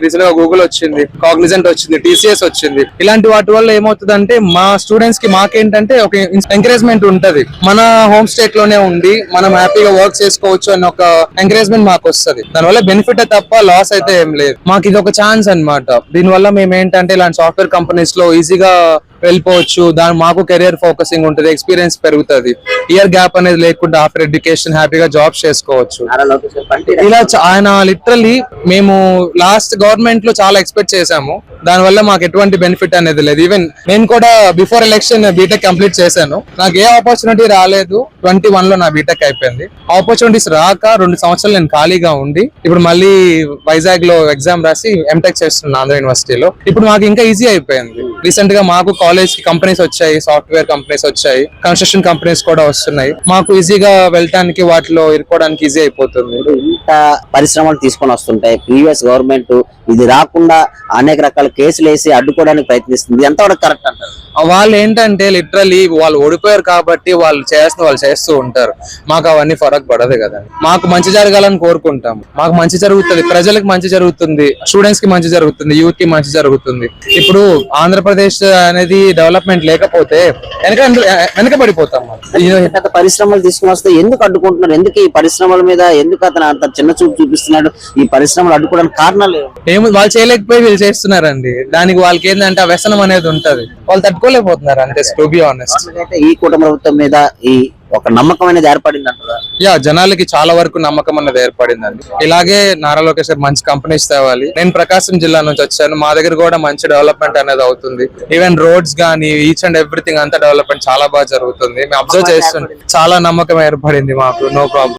Recent గా Google వచ్చింది, Cognizant వచ్చింది, టీసీఎస్ వచ్చింది. ఇలాంటి వాటి వల్ల ఏమవుతుందంటే మా స్టూడెంట్స్ కి మాకేంటంటే ఒక ఎంకరేజ్మెంట్ ఉంటది. మన హోమ్ స్టేట్ లోనే ఉండి మనం హ్యాపీగా వర్క్ చేసుకోవచ్చు అన్న ఒక ఎంకరేజ్మెంట్ మాకు వస్తుంది. దానివల్ల బెనిఫిట్ తప్ప లాస్ అయితే ఏం లేదు. మాకు ఇది ఒక ఛాన్స్ అన్నమాట. దీనివల్ల మేము ఏంటంటే ఇలాంటి సాఫ్ట్వేర్ కంపెనీస్ లో ఈజీగా వెళ్ళిపోవచ్చు. దాని మాకు కెరియర్ ఫోకసింగ్ ఉంటుంది, ఎక్స్పీరియన్స్ పెరుగుతుంది. ఇయర్ గ్యాప్ అనేది లేకుండా ఆఫ్టర్ ఎడ్యుకేషన్ హ్యాపీగా జాబ్స్ చేసుకోవచ్చు. ఇలా ఆయన లిటరలీ మేము లాస్ట్ గవర్నమెంట్ లో చాలా ఎక్స్పెక్ట్ చేసాము. దానివల్ల మాకు ఎటువంటి బెనిఫిట్ అనేది లేదు. ఈవెన్ నేను కూడా బిఫోర్ ఎలక్షన్ బీటెక్ కంప్లీట్ చేశాను. నాకు ఏ ఆపర్చునిటీ రాలేదు. 21 లో నా బీటెక్ అయిపోయింది. ఆపర్చునిటీస్ రాక 2 సంవత్సరాలు నేను ఖాళీగా ఉండి ఇప్పుడు మళ్ళీ వైజాగ్ లో ఎగ్జామ్ రాసి ఎంటెక్ చేస్తున్నాను ఆంధ్ర యూనివర్సిటీలో. ఇప్పుడు మాకు ఇంకా ఈజీ అయిపోయింది. రీసెంట్ గా మాకు కాలేజ్ కి కంపెనీస్ వచ్చాయి, సాఫ్ట్వేర్ కంపెనీస్ వచ్చాయి, కన్స్ట్రక్షన్ కంపెనీస్ కూడా వస్తున్నాయి. మాకు ఈజీగా వెళ్ళటానికి వాటిలో ఇరుకోవడానికి ఈజీ అయిపోతుంది. ఇంత పరిశ్రమలు తీసుకొని వస్తుంటాయి. ప్రీవియస్ గవర్నమెంట్ ఇది రాకుండా అనేక రకాల కేసులు వేసి అడ్డుకోవడానికి ప్రయత్నిస్తుంది. ఎంతవరకు కరెక్ట్ అంటారు? వాళ్ళు ఏంటంటే లిటరలీ వాళ్ళు ఓడిపోయారు కాబట్టి వాళ్ళు చేస్తూ ఉంటారు. మాకు అవన్నీ ఫరక్ పడదు కదా. మాకు మంచి జరగాలని కోరుకుంటాము. మాకు మంచి జరుగుతుంది, ప్రజలకు మంచి జరుగుతుంది, స్టూడెంట్స్ కి మంచి జరుగుతుంది, యూత్ కి మంచి జరుగుతుంది. ఇప్పుడు ఆంధ్రప్రదేశ్ అనేది డెవలప్మెంట్ లేకపోతే వెనకబడిపోతాం. పెద్ద పరిశ్రమలు తీసుకుని వస్తే ఎందుకు అడ్డుకుంటున్నారు? ఎందుకు ఈ పరిశ్రమల మీద ఎందుకు అతను అంత చిన్న చూపు చూపిస్తున్నాడు? ఈ పరిశ్రమలు అడ్డుకోవడానికి కారణాలు ఏమో వాళ్ళు చేయలేకపోయి వీళ్ళు చేస్తున్నారండి. దానికి వాళ్ళకి ఏంటంటే ఆ వ్యసనం అనేది ఉంటది. వాళ్ళు తట్టుకోలేకపోతున్నారు అంతే. టు బి ఆనెస్ట్, ఈ కూటమి ప్రభుత్వం మీద ఈ ఒక నమ్మకం అనేది ఏర్పడింది అంటారా? జనాలకి చాలా వరకు నమ్మకం అనేది ఏర్పడిందండి. ఇలాగే నారా లోకేష్ మంచి కంపెనీస్ తేవాలి. నేను ప్రకాశం జిల్లా నుంచి వచ్చాను. మా దగ్గర కూడా మంచి డెవలప్మెంట్ అనేది అవుతుంది. ఈవెన్ రోడ్స్ గానీ ఈచ్ అండ్ ఎవ్రీథింగ్ అంతా డెవలప్మెంట్ చాలా బాగా జరుగుతుంది. మేము అబ్జర్వ్ చేస్తుంటే చాలా నమ్మకం ఏర్పడింది మాకు. No problem.